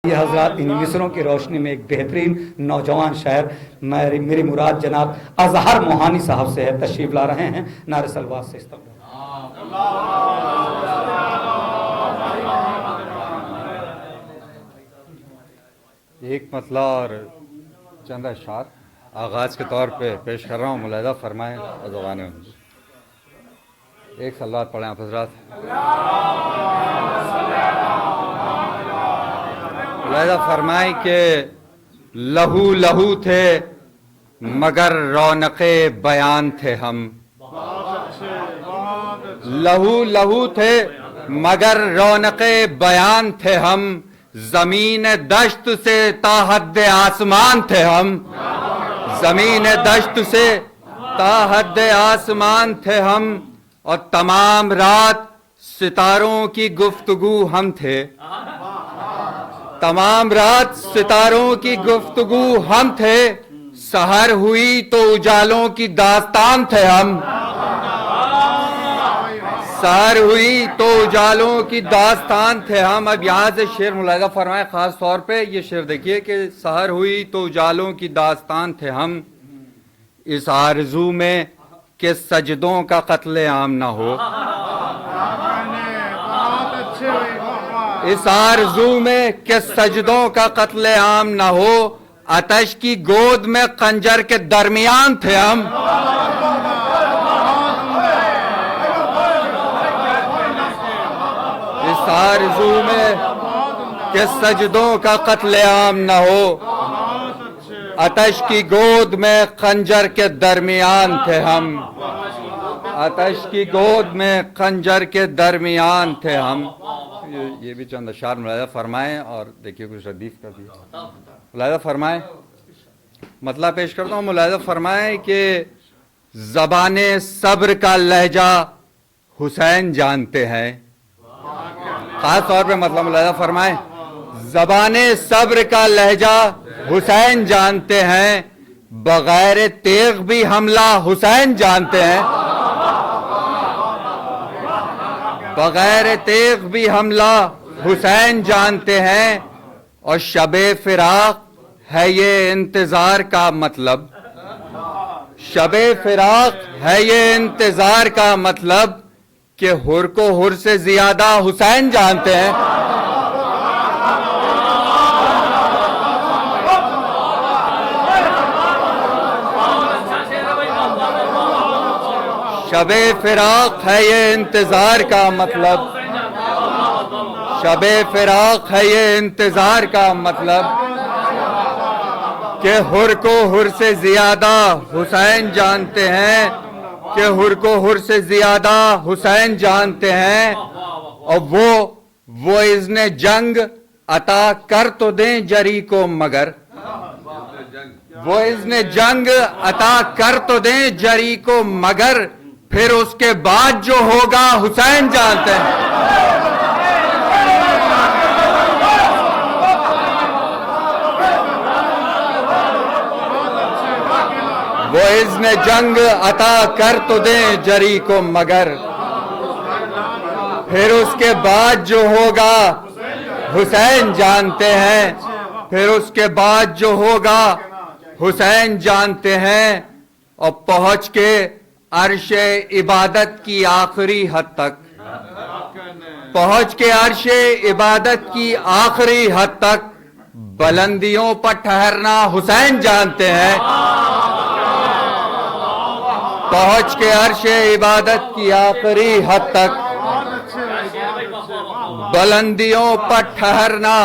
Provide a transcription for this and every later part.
یہ حضرات ان مصروں کی روشنی میں ایک بہترین نوجوان شاعر میری مراد جناب اظہر موہانی صاحب سے ہے، تشریف لا رہے ہیں نعرہ صلوات سے استقبال۔ ایک مطلع اور چند اشعار آغاز کے طور پہ پیش کر رہا ہوں، ملاحظہ فرمائیں اور زبانیں ایک صلوات پڑھیں آپ حضرات۔ ملاحظہ فرمائیں کہ لہو لہو تھے مگر رونق بیان تھے ہم، لہو لہو تھے مگر رونق بیان تھے ہم، زمین دشت سے تا حد آسمان تھے ہم، زمین دشت سے تا حد آسمان تھے ہم، اور تمام رات ستاروں کی گفتگو ہم تھے، تمام رات ستاروں کی گفتگو ہم تھے، سحر ہوئی تو اجالوں کی داستان تھے ہم، سحر ہوئی تو اجالوں کی داستان تھے ہم۔ اب یہاں سے شعر ملاحظہ فرمائیں، خاص طور پہ یہ شعر دیکھیے کہ سحر ہوئی تو اجالوں کی داستان تھے ہم، اس آرزو میں کہ سجدوں کا قتل عام نہ ہو، اس آرزو میں کہ سجدوں کا قتل عام نہ ہو، آتش کی گود میں خنجر کے درمیان تھے ہم، اس آرزو میں کہ سجدوں کا قتل عام نہ ہو، آتش کی گود میں خنجر کے درمیان تھے ہم، آتش کی گود میں خنجر کے درمیان تھے ہم۔ یہ بھی چند اشعار ملاحظہ فرمائیں اور دیکھیے کچھ ردیف کا بھی ملاحظہ فرمائیں۔ مطلع پیش کرتا ہوں، ملاحظہ فرمائیں کہ زبان صبر کا لہجہ حسین جانتے ہیں، خاص طور پہ مطلب ملاحظہ فرمائیں، زبان صبر کا لہجہ حسین جانتے ہیں، بغیر تیغ بھی حملہ حسین جانتے ہیں، بغیر تیغ بھی حملہ حسین جانتے ہیں، اور شب فراق ہے یہ انتظار کا مطلب، شب فراق ہے یہ انتظار کا مطلب کہ حر کو حر سے زیادہ حسین جانتے ہیں، شب فراق ہے یہ انتظار کا مطلب، شب فراق ہے یہ انتظار کا مطلب کہ حر کو حر سے زیادہ حسین جانتے ہیں، کہ حر کو حر سے زیادہ حسین جانتے ہیں، اور وہ اذن جنگ عطا کر تو دیں جری کو مگر، وہ اذن جنگ عطا کر تو دیں جری کو مگر، پھر اس کے بعد جو ہوگا حسین جانتے ہیں، وہ اذن جنگ عطا کر تو دیں جری کو مگر، پھر اس کے بعد جو ہوگا حسین جانتے ہیں، پھر اس کے بعد جو ہوگا حسین جانتے ہیں، اور پہنچ کے عرش عبادت کی آخری حد تک، پہنچ کے عرش عبادت کی آخری حد تک، بلندیوں پر ٹھہرنا حسین جانتے ہیں، پہنچ کے عرش عبادت کی آخری حد تک، بلندیوں پر ٹھہرنا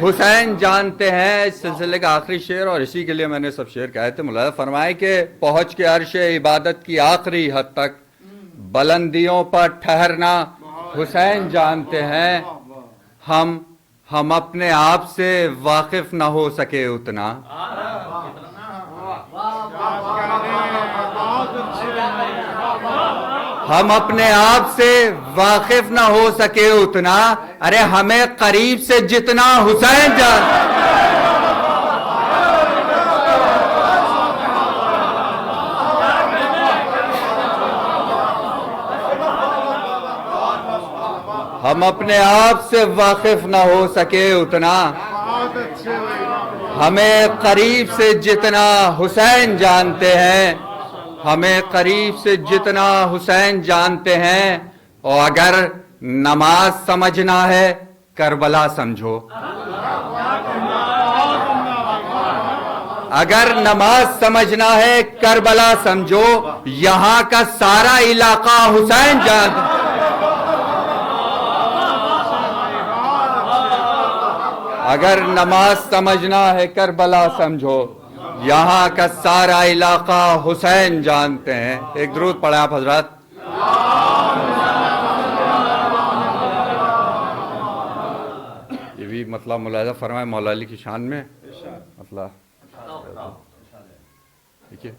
حسین جانتے ہیں۔ اس سلسلے کا آخری شعر، اور اسی کے لیے میں نے سب شعر کہے تھے، ملاحظہ فرمائے کہ پہنچ کے عرش عبادت کی آخری حد تک، بلندیوں پر ٹھہرنا حسین جانتے ہیں، ہم اپنے آپ سے واقف نہ ہو سکے اتنا، ہم اپنے آپ سے واقف نہ ہو سکے اتنا، ارے ہمیں قریب سے جتنا حسین جانتے ہیں، ہم اپنے آپ سے واقف نہ ہو سکے اتنا ہمیں قریب سے جتنا حسین جانتے ہیں، ہمیں قریب سے جتنا حسین جانتے ہیں، اور اگر نماز سمجھنا ہے کربلا سمجھو، اگر نماز سمجھنا ہے کربلا سمجھو، یہاں کا سارا علاقہ حسین جانتا ہے۔ اگر نماز سمجھنا ہے کربلا سمجھو، یہاں کا سارا علاقہ حسین جانتے ہیں۔ ایک درود پڑھیں آپ حضرات۔ یہ بھی مطلب ملاحظہ فرمائے مولا علی کی شان میں، مطلب دیکھیے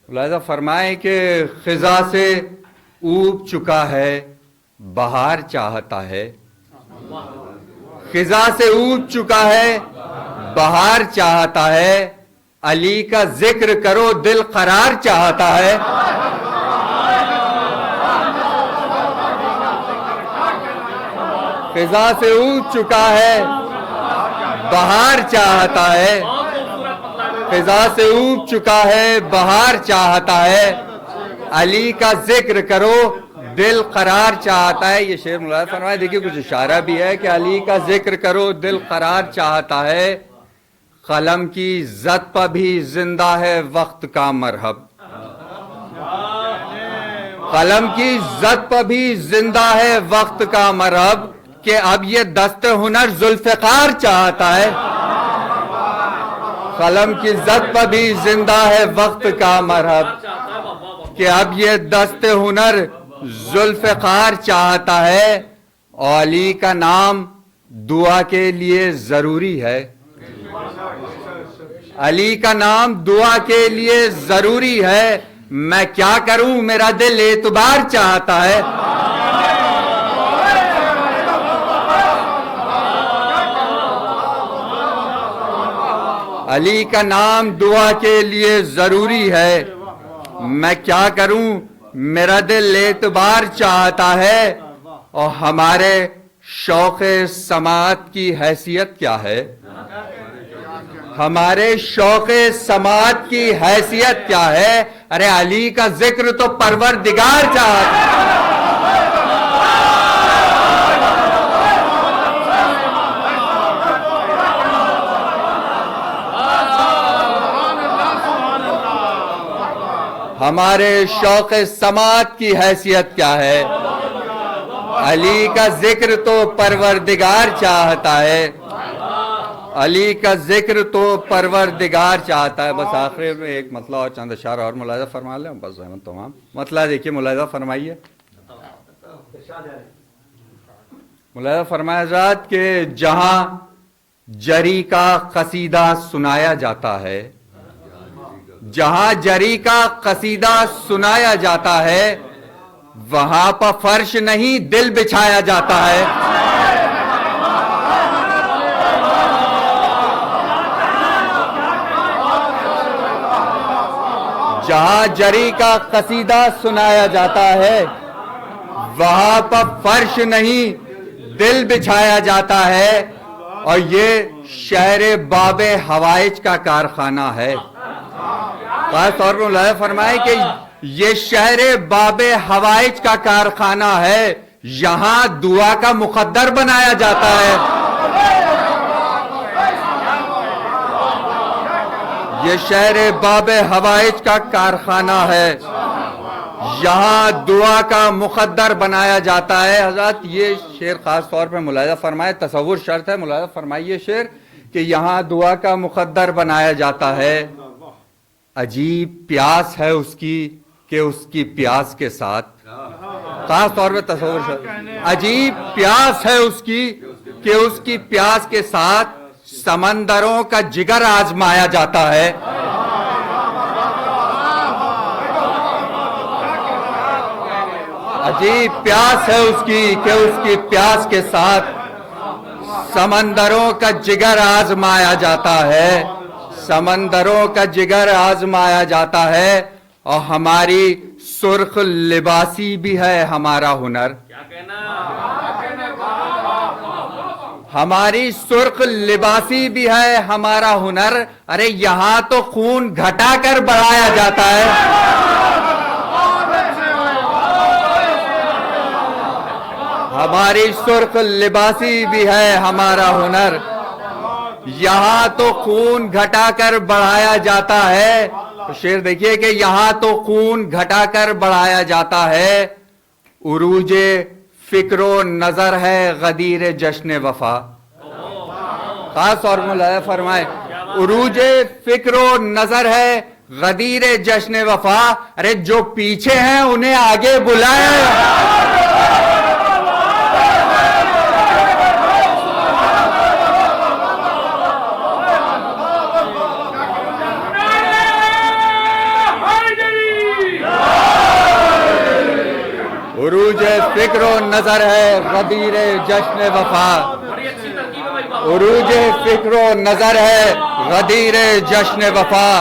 ملاحظہ فرمائے کہ خزاں سے اوب چکا ہے بہار چاہتا ہے، خزاں سے اوب چکا ہے بہار چاہتا ہے، علی کا ذکر کرو دل قرار چاہتا ہے۔ خزاں سے اوب چکا ہے بہار چاہتا ہے، خزاں سے اوب چکا ہے بہار چاہتا ہے، علی کا ذکر کرو دل قرار چاہتا ہے۔ یہ شعر ملاحظہ فرمائے، دیکھیے کچھ اشارہ بھی ہے کہ علی کا ذکر کرو دل قرار چاہتا ہے، قلم کی زد پر بھی زندہ ہے وقت کا مرہب، قلم کی زد پر بھی زندہ ہے وقت کا مرہب، کہ اب یہ دست ہنر ذوالفقار چاہتا ہے، قلم کی زد پر بھی زندہ ہے وقت کا مرہب، کہ اب یہ دست ہنر ذوالفقار چاہتا ہے، اور علی کا نام دعا کے لیے ضروری ہے، علی کا نام دعا کے لیے ضروری ہے، میں کیا کروں میرا دل اعتبار چاہتا ہے۔ علی کا نام دعا کے لیے ضروری ہے، میں کیا کروں میرا دل اعتبار چاہتا ہے، اور ہمارے شوق سماعت کی حیثیت کیا ہے، ہمارے شوق سماعت کی حیثیت کیا ہے، ارے علی کا ذکر تو پروردگار چاہتا ہے۔ ہمارے شوق سماعت کی حیثیت کیا ہے، علی کا ذکر تو پروردگار چاہتا ہے، علی کا ذکر تو پروردگار چاہتا ہے۔ بس آخر میں ایک مسئلہ اور چند اشارہ اور ملاحظہ فرما لیں، بس احمد تمام مسئلہ دیکھیے، ملاحظہ فرمائیے، ملاحظہ فرمائے حضرات کہ جہاں جری کا قصیدہ سنایا جاتا ہے، جہاں جری کا قصیدہ سنایا جاتا ہے، وہاں پر فرش نہیں دل بچھایا جاتا ہے۔ جہاں جری کا قصیدہ سنایا جاتا ہے، وہاں پر فرش نہیں دل بچھایا جاتا ہے، اور یہ شہر باب حوائج کا کارخانہ ہے۔ خاص طور پر ملاحظہ فرمائے کہ یہ شہر باب حوائج کا کارخانہ ہے، یہاں دعا کا مقدر بنایا جاتا ہے، یہ شہر باب حوائج کا کارخانہ ہے، یہاں دعا کا مقدر بنایا جاتا ہے۔ حضرات یہ شعر خاص طور پہ ملاحظہ فرمائے، تصور شرط ہے، ملاحظہ فرمائیے شعر کہ یہاں دعا کا مقدر بنایا جاتا ہے، عجیب پیاس ہے اس کی کہ اس کی پیاس کے ساتھ، خاص طور پہ تصور شرط، عجیب پیاس ہے اس کی کہ اس کی پیاس کے ساتھ سمندروں کا جگر آزمایا جاتا ہے۔ عجیب پیاس ہے اس کی کہ اس کی پیاس کے ساتھ سمندروں کا جگر آزمایا جاتا ہے، سمندروں کا جگر آزمایا جاتا ہے، اور ہماری سرخ لباسی بھی ہے ہمارا ہنر، ہماری سرخ لباسی بھی ہے ہمارا ہنر، ارے یہاں تو خون گھٹا کر بڑھایا جاتا ہے۔ ہماری سرخ لباسی بھی ہے ہمارا ہنر، یہاں تو خون گھٹا کر بڑھایا جاتا ہے۔ شعر دیکھیے کہ یہاں تو خون گھٹا کر بڑھایا جاتا ہے، عروج فکر و نظر ہے غدیر جشن وفا۔ خاص اور ملاحظہ فرمائے، عروج فکر و نظر ہے غدیر جشن وفا، ارے جو پیچھے ہیں انہیں آگے بلائے۔ عروج فکر و نظر ہے غدیر جشن وفا، عروج فکر و نظر ہے غدیر جشن وفا،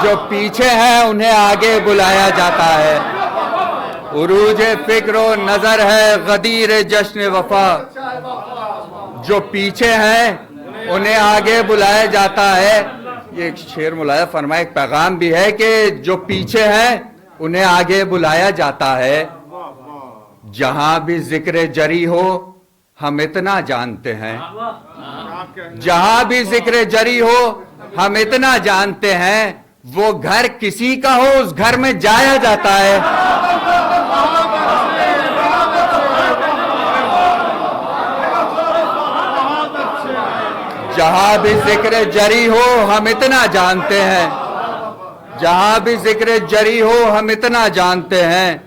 جو پیچھے ہیں انہیں آگے بلایا جاتا ہے۔ عروج فکر و نظر ہے غدیر جشن وفا، جو پیچھے ہیں انہیں آگے بلایا جاتا ہے۔ یہ ایک شعر ملاحظہ فرمائے، ایک پیغام بھی ہے کہ جو پیچھے ہیں انہیں آگے بلایا جاتا ہے۔ جہاں بھی ذکر جری ہو ہم اتنا جانتے ہیں، جہاں بھی ذکر جری ہو ہم اتنا جانتے ہیں، وہ گھر کسی کا ہو اس گھر میں جایا جاتا ہے۔ جہاں بھی ذکر جری ہو ہم اتنا جانتے ہیں، جہاں بھی ذکر جری ہو ہم اتنا جانتے ہیں،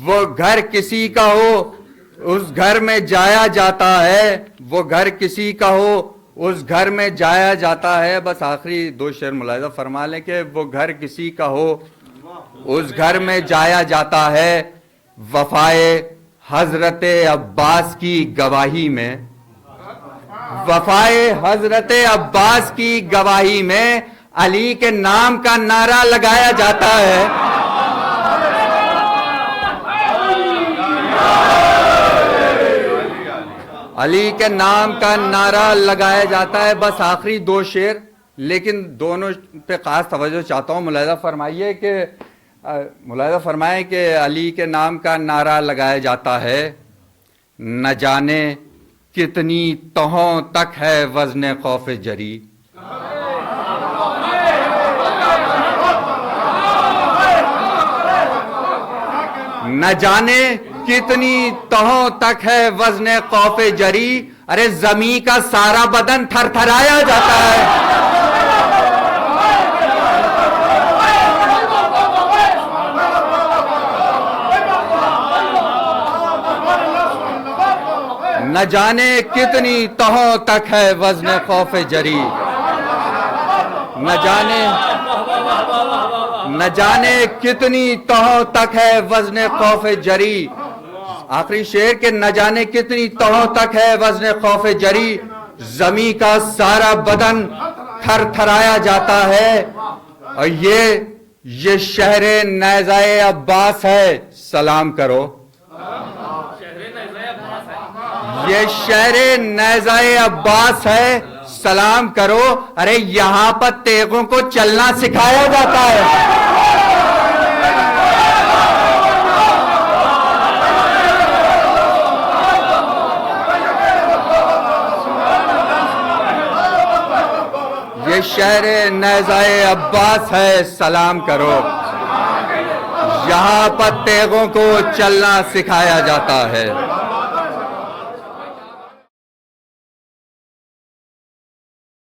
وہ گھر کسی کا ہو اس گھر میں جایا جاتا ہے، وہ گھر کسی کا ہو اس گھر میں جایا جاتا ہے۔ بس آخری دو شعر ملاحظہ فرما لیں کہ وہ گھر کسی کا ہو اس گھر میں جایا جاتا ہے۔ وفائے حضرت عباس کی گواہی میں، وفائے حضرت عباس کی گواہی میں علی کے نام کا نعرہ لگایا جاتا ہے۔ علی کے نام کا نعرہ لگایا جاتا ہے۔ بس آخری دو شعر، لیکن دونوں پہ خاص توجہ چاہتا ہوں۔ ملاحظہ فرمائیں کہ علی کے نام کا نعرہ لگایا جاتا ہے، نہ جانے کتنی تہوں تک ہے وزن خوف جری۔ نہ جانے کتنی تہوں تک ہے وزن خوف جری، ارے زمین کا سارا بدن تھر تھرایا جاتا ہے۔ نہ جانے کتنی تہوں تک ہے وزن خوف جری، نہ جانے کتنی تہوں تک ہے وزن خوف جری۔ آخری شعر کہ نہ جانے کتنی تہوں تک ہے وزن خوف جری، زمین کا سارا بدن تھر تھرایا جاتا ہے۔ اور یہ شہر نیزائے عباس ہے، سلام کرو۔ یہ شہر نیزائے عباس ہے، سلام کرو۔ ارے یہاں پر تیغوں کو چلنا سکھایا جاتا ہے۔ یہ شہر نیزائے عباس ہے، سلام کرو۔ یہاں پر تیغوں کو چلنا سکھایا جاتا ہے۔